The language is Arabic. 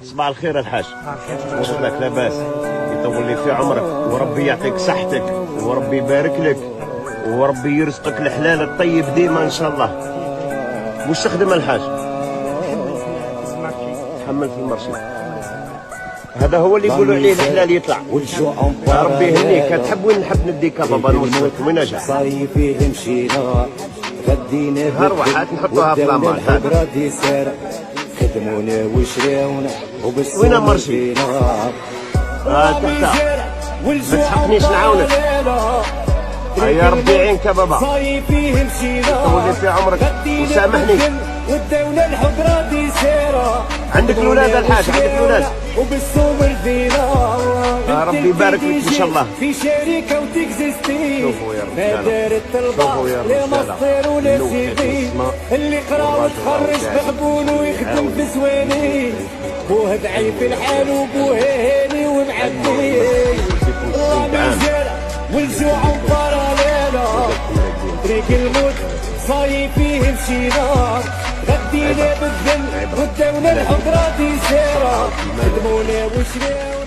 صباح الخير الحاج. وصلك لاباس؟ يطول لي في عمرك وربي يعطيك صحتك وربي يبارك لك وربي يرزقك الحلال الطيب ديما ان شاء الله. وش تخدم الحاج؟ تحمل في المرشي. هذا هو اللي يقولوا عليه الحلال يطلع. يا ربي يهنيك. تحب وين نحب نديك بابا نوصلك وين اجا؟ هروح هات نحطوها في لامان. خدمونا وشراونا وين مرشي؟ تحت. ما تسحقنيش نعاونك. يا ربي يعينك يا بابا. تولي في عمرك وسامحني. والدولة الحضرة دي سيرة. عندك الولاد الحاج؟ عندك الولاد؟ وبالصوم الفينا. يا ربي يبارك لك ان شاء الله. في شركة وتكزيستي. شوفوا يا رجال. شوفوا يا رجال. ولا سيدي اللي قرا وتخرج بحبون ويخدم في زواني. بوه ضعيف الحال وبوه هاني ومعدي. الله ما زال والجوع مبارالينا. طريق الموت صايي فيه مشينا. غدينا بالذل والدولة الحضرة دي سيرة. خدمونا وشراونا.